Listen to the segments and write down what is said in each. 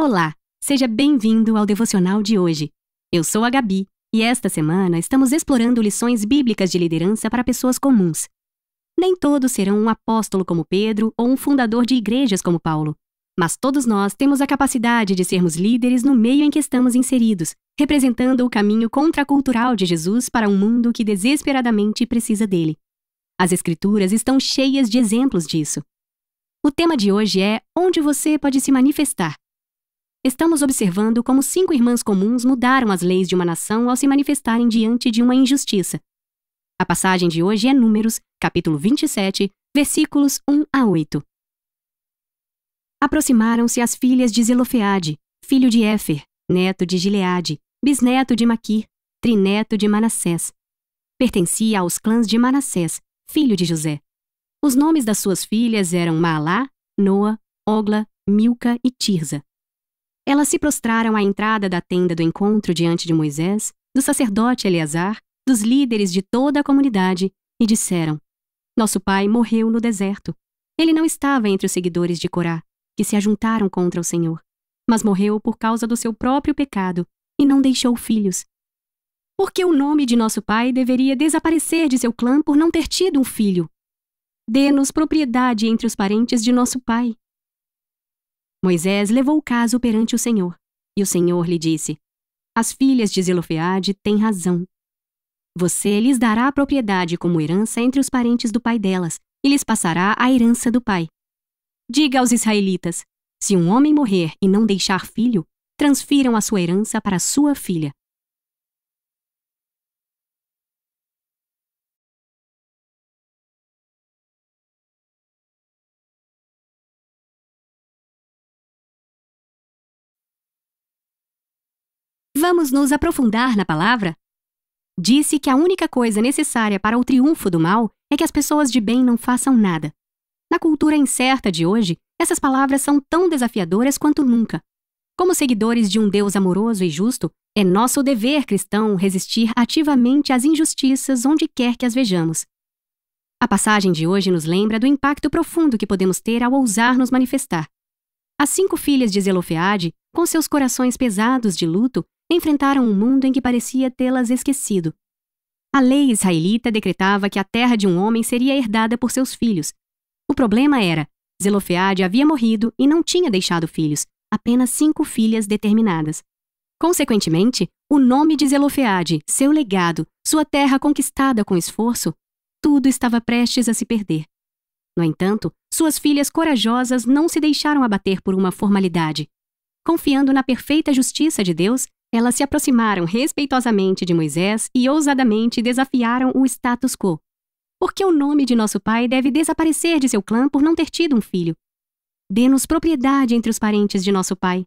Olá, seja bem-vindo ao devocional de hoje. Eu sou a Gabi e esta semana estamos explorando lições bíblicas de liderança para pessoas comuns. Nem todos serão um apóstolo como Pedro ou um fundador de igrejas como Paulo, mas todos nós temos a capacidade de sermos líderes no meio em que estamos inseridos, representando o caminho contracultural de Jesus para um mundo que desesperadamente precisa dele. As Escrituras estão cheias de exemplos disso. O tema de hoje é onde você pode se manifestar. Estamos observando como 5 irmãs comuns mudaram as leis de uma nação ao se manifestarem diante de uma injustiça. A passagem de hoje é Números, capítulo 27, versículos 1 a 8. Aproximaram-se as filhas de Zelofeade, filho de Éfer, neto de Gileade, bisneto de Maquir, trineto de Manassés. Pertencia aos clãs de Manassés, filho de José. Os nomes das suas filhas eram Maalá, Noa, Ogla, Milca e Tirza. Elas se prostraram à entrada da tenda do encontro diante de Moisés, do sacerdote Eleazar, dos líderes de toda a comunidade, e disseram: Nosso pai morreu no deserto. Ele não estava entre os seguidores de Corá, que se ajuntaram contra o Senhor, mas morreu por causa do seu próprio pecado e não deixou filhos. Por que o nome de nosso pai deveria desaparecer de seu clã por não ter tido um filho? Dê-nos propriedade entre os parentes de nosso pai. Moisés levou o caso perante o Senhor, e o Senhor lhe disse: As filhas de Zelofeade têm razão. Você lhes dará a propriedade como herança entre os parentes do pai delas, e lhes passará a herança do pai. Diga aos israelitas: se um homem morrer e não deixar filho, transfiram a sua herança para sua filha. Vamos nos aprofundar na palavra? Disse que a única coisa necessária para o triunfo do mal é que as pessoas de bem não façam nada. Na cultura incerta de hoje, essas palavras são tão desafiadoras quanto nunca. Como seguidores de um Deus amoroso e justo, é nosso dever cristão resistir ativamente às injustiças onde quer que as vejamos. A passagem de hoje nos lembra do impacto profundo que podemos ter ao ousar nos manifestar. As 5 filhas de Zelofeade, com seus corações pesados de luto, enfrentaram um mundo em que parecia tê-las esquecido. A lei israelita decretava que a terra de um homem seria herdada por seus filhos. O problema era, Zelofeade havia morrido e não tinha deixado filhos, apenas 5 filhas determinadas. Consequentemente, o nome de Zelofeade, seu legado, sua terra conquistada com esforço, tudo estava prestes a se perder. No entanto, suas filhas corajosas não se deixaram abater por uma formalidade. Confiando na perfeita justiça de Deus, elas se aproximaram respeitosamente de Moisés e ousadamente desafiaram o status quo. Por que o nome de nosso pai deve desaparecer de seu clã por não ter tido um filho? Dê-nos propriedade entre os parentes de nosso pai.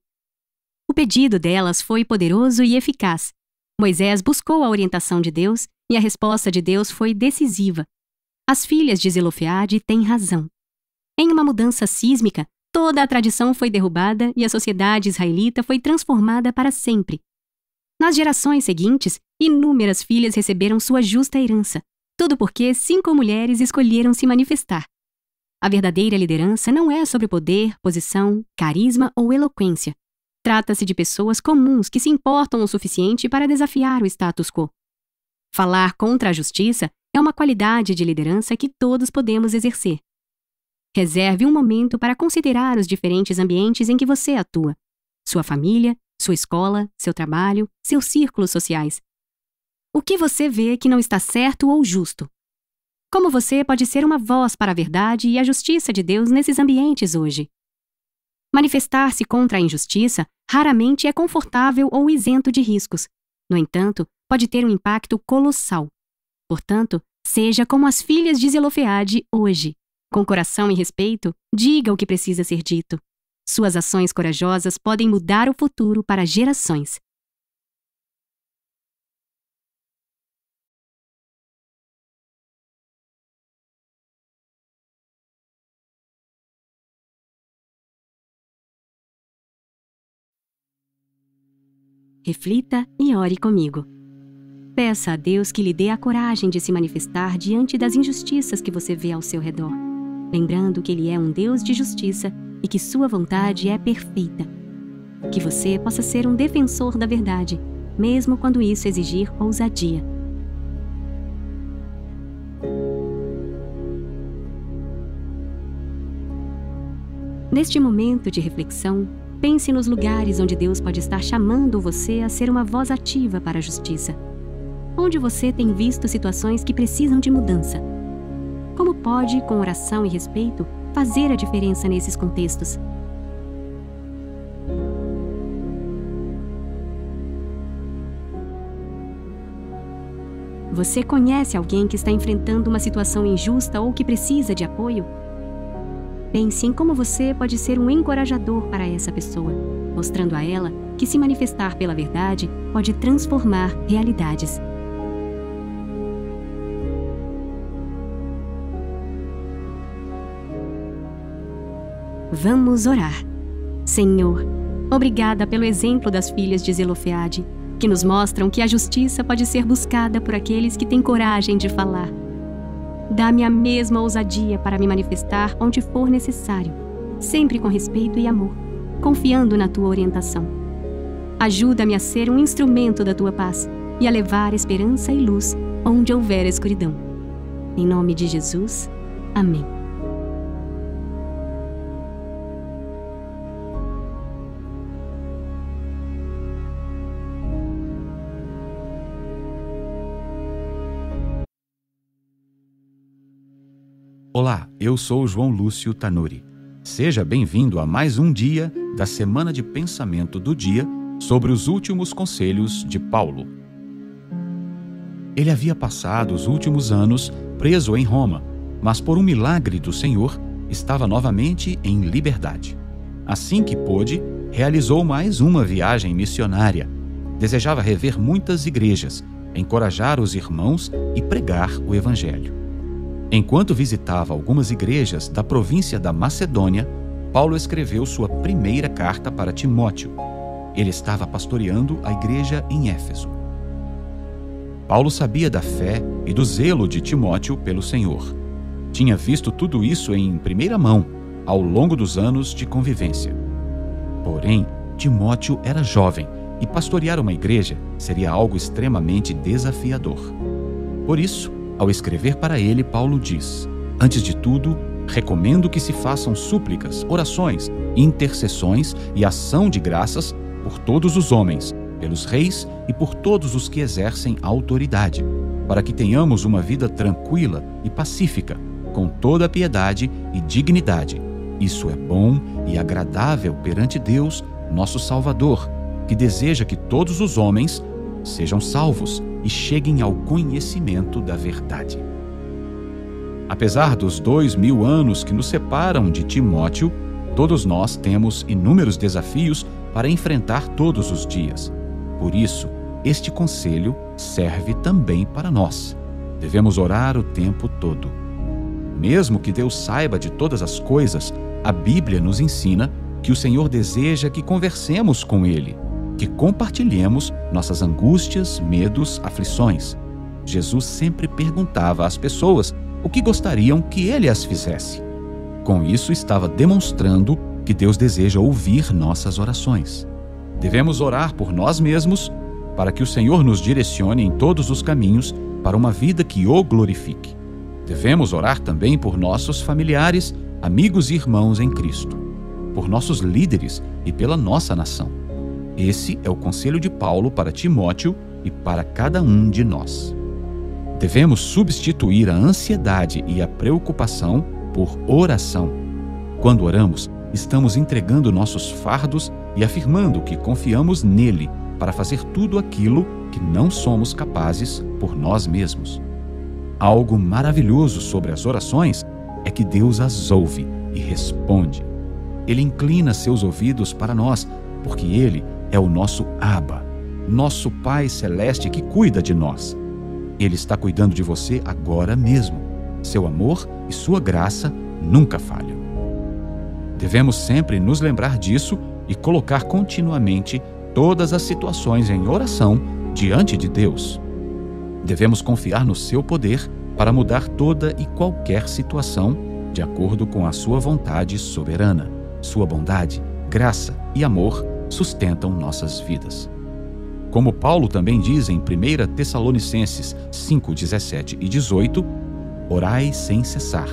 O pedido delas foi poderoso e eficaz. Moisés buscou a orientação de Deus e a resposta de Deus foi decisiva. As filhas de Zelofeade têm razão. Em uma mudança sísmica, toda a tradição foi derrubada e a sociedade israelita foi transformada para sempre. Nas gerações seguintes, inúmeras filhas receberam sua justa herança, tudo porque 5 mulheres escolheram se manifestar. A verdadeira liderança não é sobre poder, posição, carisma ou eloquência. Trata-se de pessoas comuns que se importam o suficiente para desafiar o status quo. Falar contra a justiça é uma qualidade de liderança que todos podemos exercer. Reserve um momento para considerar os diferentes ambientes em que você atua. Sua família, sua escola, seu trabalho, seus círculos sociais. O que você vê que não está certo ou justo? Como você pode ser uma voz para a verdade e a justiça de Deus nesses ambientes hoje? Manifestar-se contra a injustiça raramente é confortável ou isento de riscos. No entanto, pode ter um impacto colossal. Portanto, seja como as filhas de Zelofeade hoje. Com coração e respeito, diga o que precisa ser dito. Suas ações corajosas podem mudar o futuro para gerações. Reflita e ore comigo. Peça a Deus que lhe dê a coragem de se manifestar diante das injustiças que você vê ao seu redor, lembrando que Ele é um Deus de justiça e que sua vontade é perfeita. Que você possa ser um defensor da verdade, mesmo quando isso exigir ousadia. Neste momento de reflexão, pense nos lugares onde Deus pode estar chamando você a ser uma voz ativa para a justiça. Onde você tem visto situações que precisam de mudança? Como pode, com oração e respeito, fazer a diferença nesses contextos? Você conhece alguém que está enfrentando uma situação injusta ou que precisa de apoio? Pense em como você pode ser um encorajador para essa pessoa, mostrando a ela que se manifestar pela verdade pode transformar realidades. Vamos orar. Senhor, obrigada pelo exemplo das filhas de Zelofeade, que nos mostram que a justiça pode ser buscada por aqueles que têm coragem de falar. Dá-me a mesma ousadia para me manifestar onde for necessário, sempre com respeito e amor, confiando na Tua orientação. Ajuda-me a ser um instrumento da Tua paz e a levar esperança e luz onde houver escuridão. Em nome de Jesus, amém. Olá, eu sou João Lúcio Tanuri. Seja bem-vindo a mais um dia da Semana de Pensamento do Dia sobre os últimos conselhos de Paulo. Ele havia passado os últimos anos preso em Roma, mas por um milagre do Senhor estava novamente em liberdade. Assim que pôde, realizou mais uma viagem missionária. Desejava rever muitas igrejas, encorajar os irmãos e pregar o Evangelho. Enquanto visitava algumas igrejas da província da Macedônia, Paulo escreveu sua primeira carta para Timóteo. Ele estava pastoreando a igreja em Éfeso. Paulo sabia da fé e do zelo de Timóteo pelo Senhor. Tinha visto tudo isso em primeira mão ao longo dos anos de convivência. Porém, Timóteo era jovem e pastorear uma igreja seria algo extremamente desafiador. Por isso, ao escrever para ele, Paulo diz: antes de tudo, recomendo que se façam súplicas, orações, intercessões e ação de graças por todos os homens, pelos reis e por todos os que exercem autoridade, para que tenhamos uma vida tranquila e pacífica, com toda piedade e dignidade. Isso é bom e agradável perante Deus, nosso Salvador, que deseja que todos os homens sejam salvos e cheguem ao conhecimento da verdade. Apesar dos 2000 anos que nos separam de Timóteo, todos nós temos inúmeros desafios para enfrentar todos os dias. Por isso, este conselho serve também para nós. Devemos orar o tempo todo. Mesmo que Deus saiba de todas as coisas, a Bíblia nos ensina que o Senhor deseja que conversemos com Ele, que compartilhemos nossas angústias, medos, aflições. Jesus sempre perguntava às pessoas o que gostariam que Ele as fizesse. Com isso, estava demonstrando que Deus deseja ouvir nossas orações. Devemos orar por nós mesmos para que o Senhor nos direcione em todos os caminhos para uma vida que o glorifique. Devemos orar também por nossos familiares, amigos e irmãos em Cristo, por nossos líderes e pela nossa nação. Esse é o conselho de Paulo para Timóteo e para cada um de nós. Devemos substituir a ansiedade e a preocupação por oração. Quando oramos, estamos entregando nossos fardos e afirmando que confiamos nele para fazer tudo aquilo que não somos capazes por nós mesmos. Algo maravilhoso sobre as orações é que Deus as ouve e responde. Ele inclina seus ouvidos para nós, porque Ele é o nosso Abba, nosso Pai Celeste que cuida de nós. Ele está cuidando de você agora mesmo. Seu amor e sua graça nunca falham. Devemos sempre nos lembrar disso e colocar continuamente todas as situações em oração diante de Deus. Devemos confiar no seu poder para mudar toda e qualquer situação de acordo com a sua vontade soberana. Sua bondade, graça e amor sustentam nossas vidas. Como Paulo também diz em 1 Tessalonicenses 5, 17 e 18, orai sem cessar,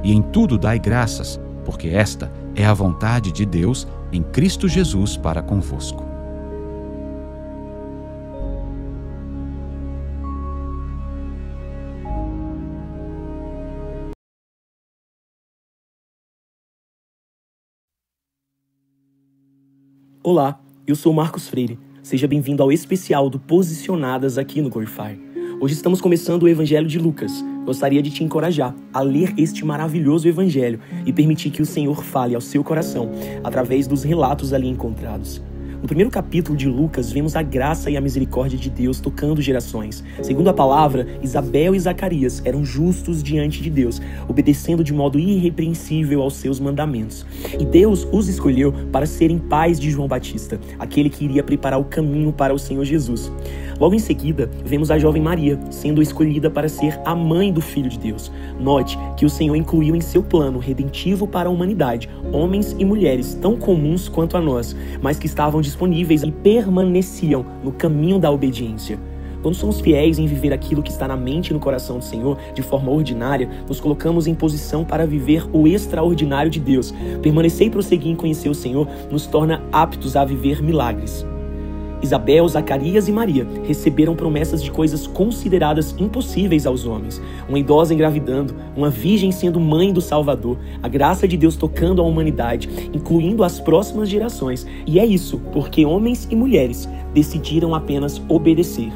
e em tudo dai graças, porque esta é a vontade de Deus em Cristo Jesus para convosco. Olá, eu sou Marcos Freire. Seja bem-vindo ao especial do Posicionadas aqui no Glorify. Hoje estamos começando o Evangelho de Lucas. Gostaria de te encorajar a ler este maravilhoso Evangelho e permitir que o Senhor fale ao seu coração através dos relatos ali encontrados. No primeiro capítulo de Lucas, vemos a graça e a misericórdia de Deus tocando gerações. Segundo a palavra, Isabel e Zacarias eram justos diante de Deus, obedecendo de modo irrepreensível aos seus mandamentos. E Deus os escolheu para serem pais de João Batista, aquele que iria preparar o caminho para o Senhor Jesus. Logo em seguida, vemos a jovem Maria sendo escolhida para ser a mãe do Filho de Deus. Note que o Senhor incluiu em seu plano redentivo para a humanidade homens e mulheres tão comuns quanto a nós, mas que estavam disponíveis e permaneciam no caminho da obediência. Quando somos fiéis em viver aquilo que está na mente e no coração do Senhor de forma ordinária, nos colocamos em posição para viver o extraordinário de Deus. Permanecer e prosseguir em conhecer o Senhor nos torna aptos a viver milagres. Isabel, Zacarias e Maria receberam promessas de coisas consideradas impossíveis aos homens. Uma idosa engravidando, uma virgem sendo mãe do Salvador, a graça de Deus tocando a humanidade, incluindo as próximas gerações. E é isso porque homens e mulheres decidiram apenas obedecer.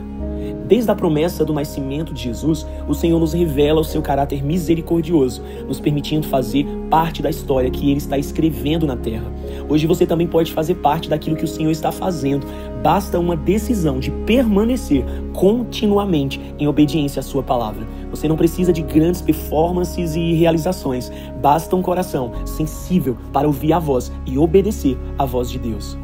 Desde a promessa do nascimento de Jesus, o Senhor nos revela o seu caráter misericordioso, nos permitindo fazer parte da história que Ele está escrevendo na terra. Hoje você também pode fazer parte daquilo que o Senhor está fazendo. Basta uma decisão de permanecer continuamente em obediência à sua palavra. Você não precisa de grandes performances e realizações. Basta um coração sensível para ouvir a voz e obedecer à voz de Deus.